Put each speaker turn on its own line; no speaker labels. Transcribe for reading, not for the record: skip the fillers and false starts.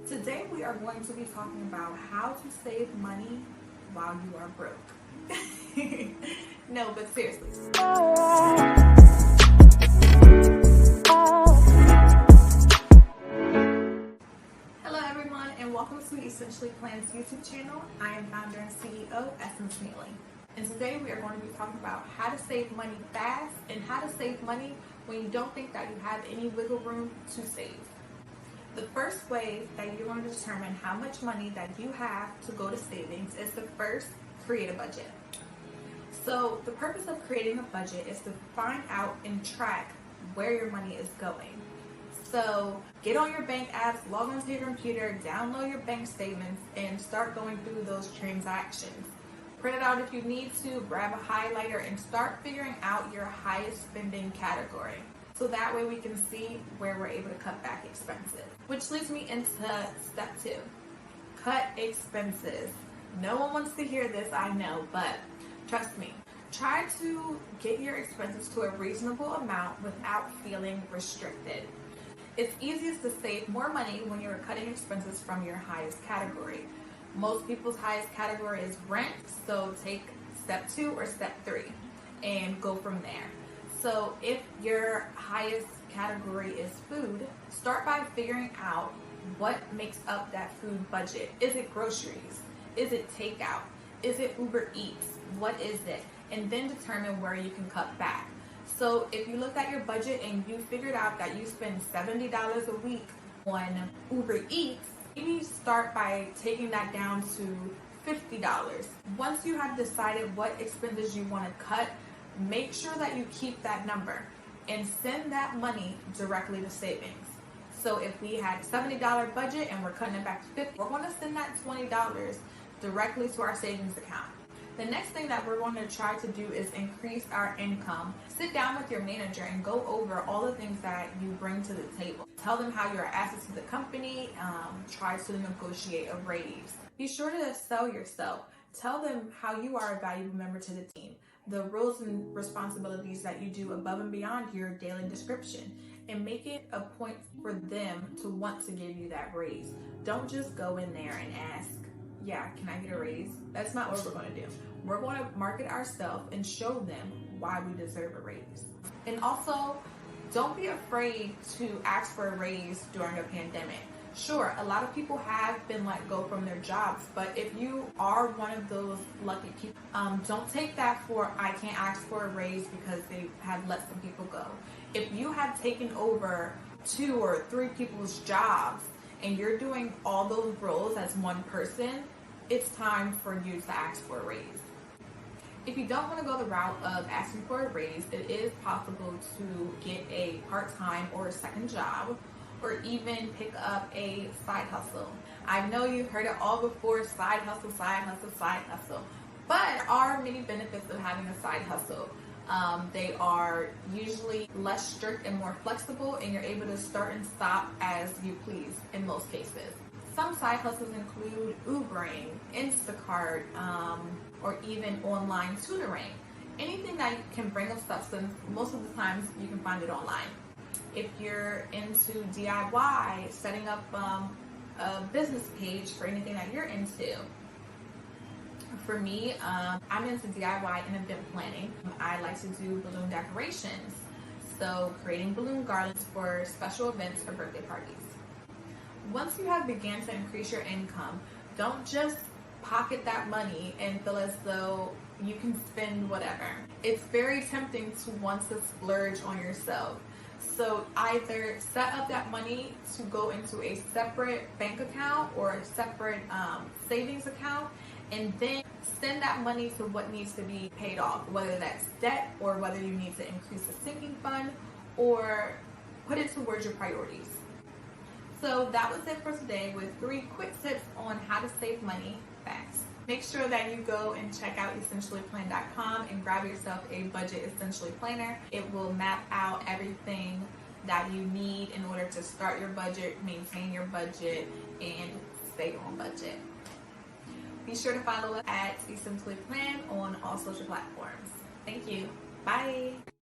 Today we are going to be talking about how to save money while you are broke. No, but seriously. Hello everyone and welcome to Essentially Plan's YouTube channel. I am founder and CEO Essence Neely. And today we are going to be talking about how to save money fast and how to save money when you don't think that you have any wiggle room to save. The first way that you're going to determine how much money that you have to go to savings is to first create a budget. So the purpose of creating a budget is to find out and track where your money is going. So get on your bank apps, log onto your computer, download your bank statements, and start going through those transactions. Print it out if you need to, grab a highlighter, and start figuring out your highest spending category. So that way we can see where we're able to cut back expenses. Which leads me into step 2. Cut expenses. No one wants to hear this, I know, but trust me. Try to get your expenses to a reasonable amount without feeling restricted. It's easiest to save more money when you're cutting expenses from your highest category. Most people's highest category is rent, so take step 2 or step 3 and go from there. So if your highest category is food, start by figuring out what makes up that food budget. Is it groceries? Is it takeout? Is it Uber Eats? What is it? And then determine where you can cut back. So if you looked at your budget and you figured out that you spend $70 a week on Uber Eats, maybe start by taking that down to $50. Once you have decided what expenses you want to cut, make sure that you keep that number and send that money directly to savings. So if we had a $70 budget and we're cutting it back to $50, we're going to send that $20 directly to our savings account. The next thing that we're going to try to do is increase our income. Sit down with your manager and go over all the things that you bring to the table. Tell them how you're an asset to the company. Try to negotiate a raise. Be sure to sell yourself. Tell them how you are a valuable member to the team, the roles and responsibilities that you do above and beyond your daily description, and make it a point for them to want to give you that raise. Don't just go in there and ask, yeah, can I get a raise? That's not what we're going to do. We're going to market ourselves and show them why we deserve a raise. And also, don't be afraid to ask for a raise during a pandemic. Sure, a lot of people have been let go from their jobs, but if you are one of those lucky people, don't take that for I can't ask for a raise because they have let some people go. If you have taken over 2 or 3 people's jobs and you're doing all those roles as one person, it's time for you to ask for a raise. If you don't want to go the route of asking for a raise, it is possible to get a part-time or a second job, or even pick up a side hustle. I know you've heard it all before, side hustle, side hustle, side hustle. But there are many benefits of having a side hustle. They are usually less strict and more flexible, and you're able to start and stop as you please in most cases. Some side hustles include Ubering, Instacart, or even online tutoring. Anything that can bring a substance, most of the times you can find it online. If you're into DIY, setting up a business page for anything that you're into. For me, I'm into DIY and event planning. I like to do balloon decorations, so creating balloon garlands for special events or birthday parties. Once you have begun to increase your income, don't just pocket that money and feel as though you can spend whatever. It's very tempting to want to splurge on yourself. So either set up that money to go into a separate bank account or a separate savings account, and then send that money to what needs to be paid off, whether that's debt or whether you need to increase the sinking fund or put it towards your priorities. So that was it for today with 3 quick tips on how to save money fast. Make sure that you go and check out essentiallyplan.com and grab yourself a budget essentially planner. It will map out everything that you need in order to start your budget, maintain your budget, and stay on budget. Be sure to follow us at Essentially Plan on all social platforms. Thank you. Bye.